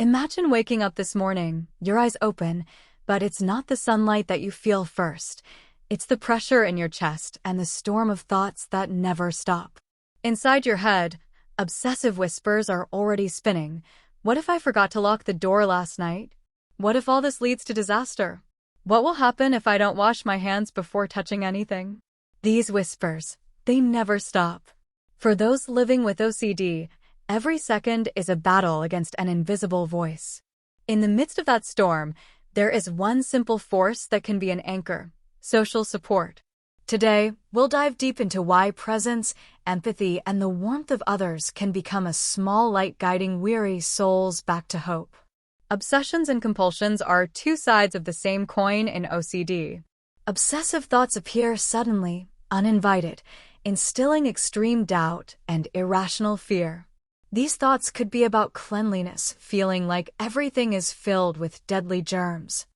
Imagine waking up this morning, your eyes open, but it's not the sunlight that you feel first. It's the pressure in your chest and the storm of thoughts that never stop. Inside your head, obsessive whispers are already spinning. What if I forgot to lock the door last night? What if all this leads to disaster? What will happen if I don't wash my hands before touching anything? These whispers, they never stop. For those living with OCD, every second is a battle against an invisible voice. In the midst of that storm, there is one simple force that can be an anchor: social support. Today, we'll dive deep into why presence, empathy, and the warmth of others can become a small light guiding weary souls back to hope. Obsessions and compulsions are two sides of the same coin in OCD. Obsessive thoughts appear suddenly, uninvited, instilling extreme doubt and irrational fear. These thoughts could be about cleanliness, feeling like everything is filled with deadly germs,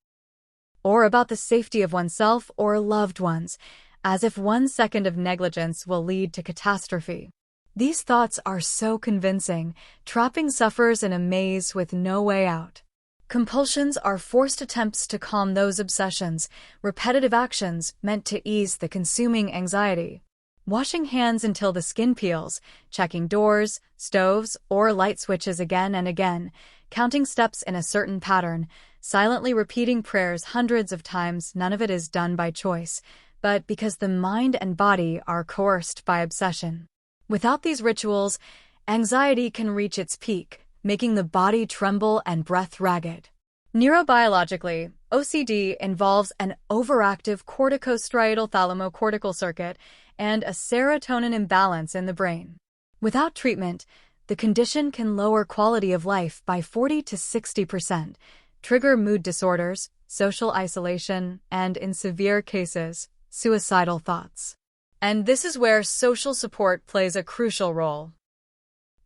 or about the safety of oneself or loved ones, as if 1 second of negligence will lead to catastrophe. These thoughts are so convincing, trapping sufferers in a maze with no way out. Compulsions are forced attempts to calm those obsessions, repetitive actions meant to ease the consuming anxiety. Washing hands until the skin peels, checking doors, stoves, or light switches again and again, counting steps in a certain pattern, silently repeating prayers hundreds of times. None of it is done by choice, but because the mind and body are coerced by obsession. Without these rituals, anxiety can reach its peak, making the body tremble and breath ragged. Neurobiologically, OCD involves an overactive corticostriatal thalamocortical circuit and a serotonin imbalance in the brain. Without treatment, the condition can lower quality of life by 40 to 60%, trigger mood disorders, social isolation, and in severe cases, suicidal thoughts. And this is where social support plays a crucial role.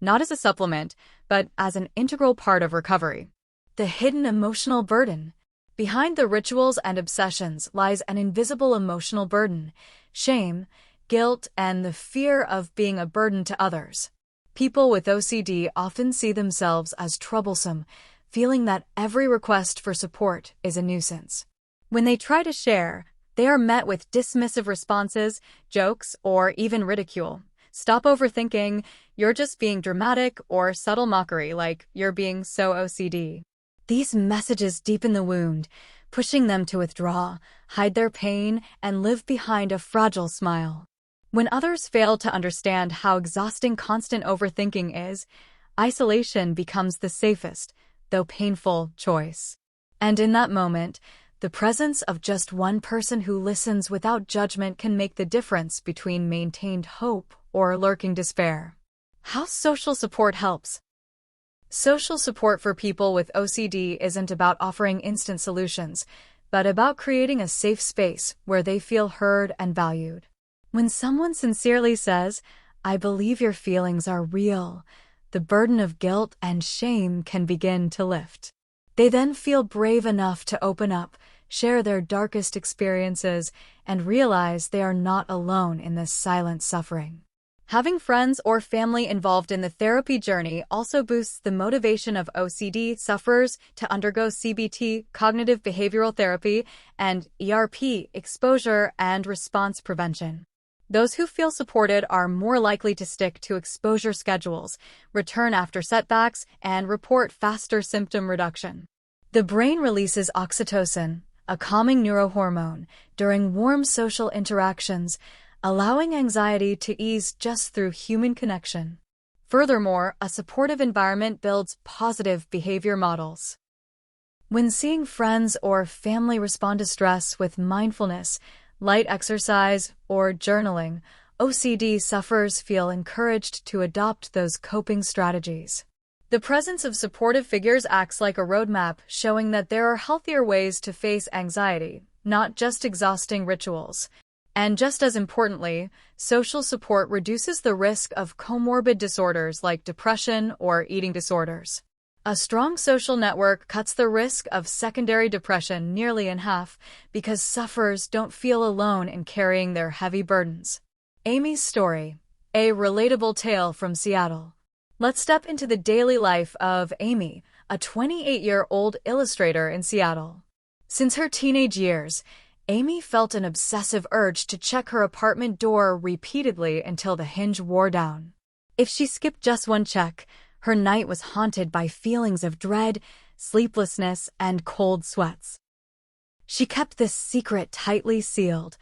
Not as a supplement, but as an integral part of recovery. The hidden emotional burden. Behind the rituals and obsessions lies an invisible emotional burden: shame, guilt, and the fear of being a burden to others. People with OCD often see themselves as troublesome, feeling that every request for support is a nuisance. When they try to share, they are met with dismissive responses, jokes, or even ridicule. Stop overthinking, you're just being dramatic, or subtle mockery like you're being so OCD. These messages deepen the wound, pushing them to withdraw, hide their pain, and live behind a fragile smile. When others fail to understand how exhausting constant overthinking is, isolation becomes the safest, though painful, choice. And in that moment, the presence of just one person who listens without judgment can make the difference between maintained hope or lurking despair. How social support helps. Social support for people with OCD isn't about offering instant solutions, but about creating a safe space where they feel heard and valued. When someone sincerely says, "I believe your feelings are real," the burden of guilt and shame can begin to lift. They then feel brave enough to open up, share their darkest experiences, and realize they are not alone in this silent suffering. Having friends or family involved in the therapy journey also boosts the motivation of OCD sufferers to undergo CBT, cognitive behavioral therapy, and ERP, exposure and response prevention. Those who feel supported are more likely to stick to exposure schedules, return after setbacks, and report faster symptom reduction. The brain releases oxytocin, a calming neurohormone, during warm social interactions, allowing anxiety to ease just through human connection. Furthermore, a supportive environment builds positive behavior models. When seeing friends or family respond to stress with mindfulness, light exercise, or journaling, OCD sufferers feel encouraged to adopt those coping strategies. The presence of supportive figures acts like a roadmap, showing that there are healthier ways to face anxiety, not just exhausting rituals. And just as importantly, social support reduces the risk of comorbid disorders like depression or eating disorders. A strong social network cuts the risk of secondary depression nearly in half because sufferers don't feel alone in carrying their heavy burdens. Amy's story, a relatable tale from Seattle. Let's step into the daily life of Amy, a 28-year-old illustrator in Seattle. Since her teenage years, Amy felt an obsessive urge to check her apartment door repeatedly until the hinge wore down. If she skipped just one check, her night was haunted by feelings of dread, sleeplessness, and cold sweats. She kept this secret tightly sealed,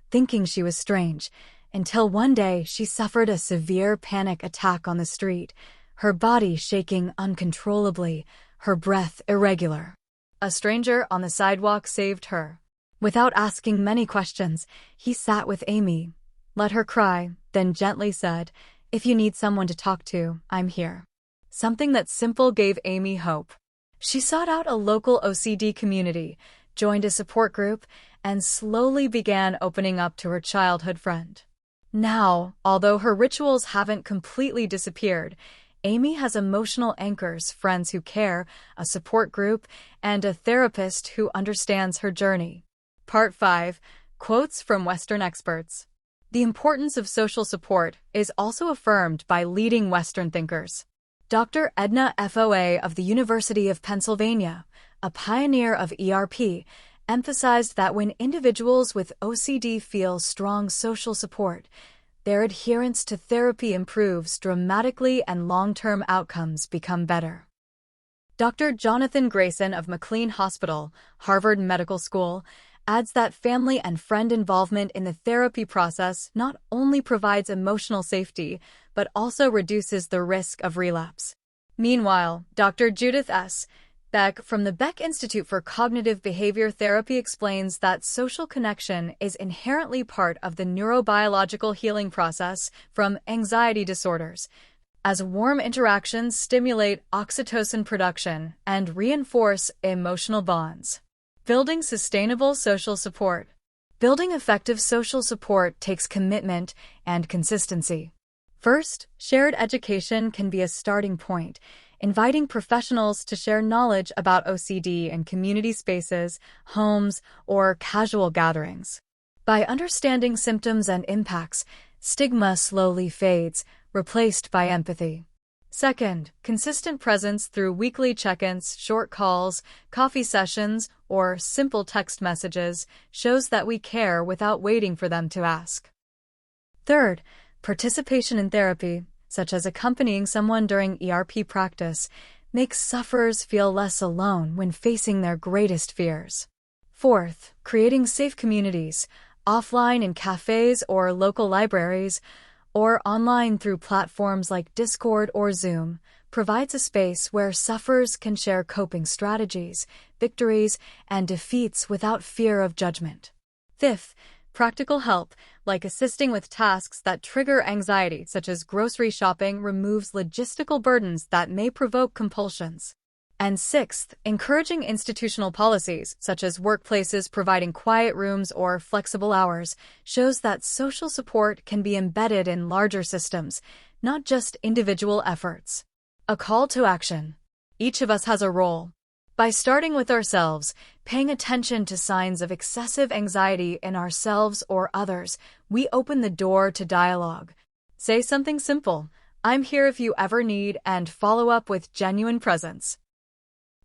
thinking she was strange, until one day she suffered a severe panic attack on the street, her body shaking uncontrollably, her breath irregular. A stranger on the sidewalk saved her. Without asking many questions, he sat with Amy, let her cry, then gently said, "If you need someone to talk to, I'm here." Something that simple gave Amy hope. She sought out a local OCD community, joined a support group, and slowly began opening up to her childhood friend. Now, although her rituals haven't completely disappeared, Amy has emotional anchors, friends who care, a support group, and a therapist who understands her journey. Part 5. Quotes from Western Experts. The importance of social support is also affirmed by leading Western thinkers. Dr. Edna Foa of the University of Pennsylvania, a pioneer of ERP, emphasized that when individuals with OCD feel strong social support, their adherence to therapy improves dramatically and long-term outcomes become better. Dr. Jonathan Grayson of McLean Hospital, Harvard Medical School, adds that family and friend involvement in the therapy process not only provides emotional safety, but also reduces the risk of relapse. Meanwhile, Dr. Judith S. Beck from the Beck Institute for Cognitive Behavior Therapy explains that social connection is inherently part of the neurobiological healing process from anxiety disorders, as warm interactions stimulate oxytocin production and reinforce emotional bonds. Building sustainable social support. Building effective social support takes commitment and consistency. First, shared education can be a starting point, inviting professionals to share knowledge about OCD in community spaces, homes, or casual gatherings. By understanding symptoms and impacts, stigma slowly fades, replaced by empathy. Second, consistent presence through weekly check-ins, short calls, coffee sessions, or simple text messages shows that we care without waiting for them to ask. Third, participation in therapy, such as accompanying someone during ERP practice, makes sufferers feel less alone when facing their greatest fears. Fourth, creating safe communities, offline in cafes or local libraries, or online through platforms like Discord or Zoom, provides a space where sufferers can share coping strategies, victories, and defeats without fear of judgment. Fifth, practical help, like assisting with tasks that trigger anxiety, such as grocery shopping, removes logistical burdens that may provoke compulsions. And sixth, encouraging institutional policies, such as workplaces providing quiet rooms or flexible hours, shows that social support can be embedded in larger systems, not just individual efforts. A call to action. Each of us has a role. By starting with ourselves, paying attention to signs of excessive anxiety in ourselves or others, we open the door to dialogue. Say something simple, "I'm here if you ever need," and follow up with genuine presence.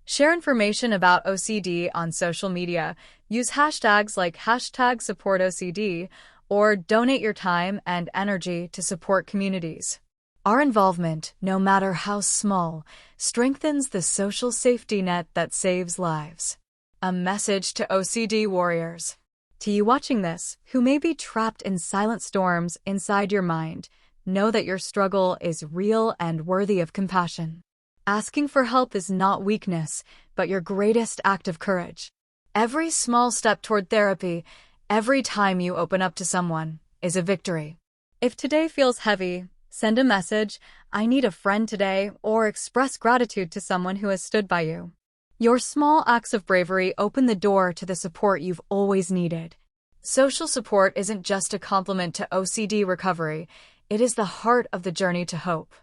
Share information about OCD on social media. Use hashtags like #SupportOCD or donate your time and energy to support communities. Our involvement, no matter how small, strengthens the social safety net that saves lives. A message to OCD warriors. To you watching this, who may be trapped in silent storms inside your mind, know that your struggle is real and worthy of compassion. Asking for help is not weakness, but your greatest act of courage. Every small step toward therapy, every time you open up to someone, is a victory. If today feels heavy, send a message, "I need a friend today," or express gratitude to someone who has stood by you. Your small acts of bravery open the door to the support you've always needed. Social support isn't just a complement to OCD recovery, it is the heart of the journey to hope.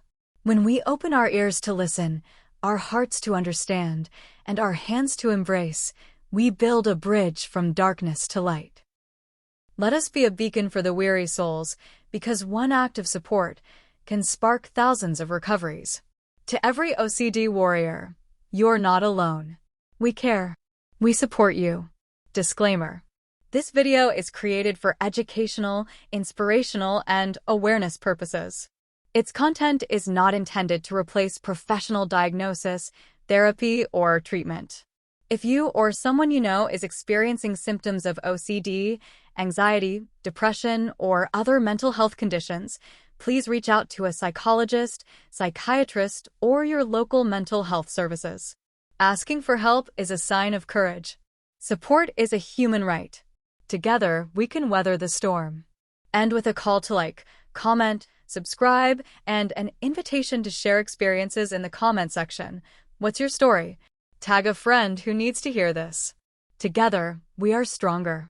When we open our ears to listen, our hearts to understand, and our hands to embrace, we build a bridge from darkness to light. Let us be a beacon for the weary souls, because one act of support can spark thousands of recoveries. To every OCD warrior, You're not alone. We care. We support you. Disclaimer. This video is created for educational, inspirational, and awareness purposes. Its content is not intended to replace professional diagnosis, therapy, or treatment. If you or someone you know is experiencing symptoms of OCD, anxiety, depression, or other mental health conditions, please reach out to a psychologist, psychiatrist, or your local mental health services. Asking for help is a sign of courage. Support is a human right. Together, we can weather the storm. And with a call to like, comment, subscribe, and an invitation to share experiences in the comment section. What's your story? Tag a friend who needs to hear this. Together, we are stronger.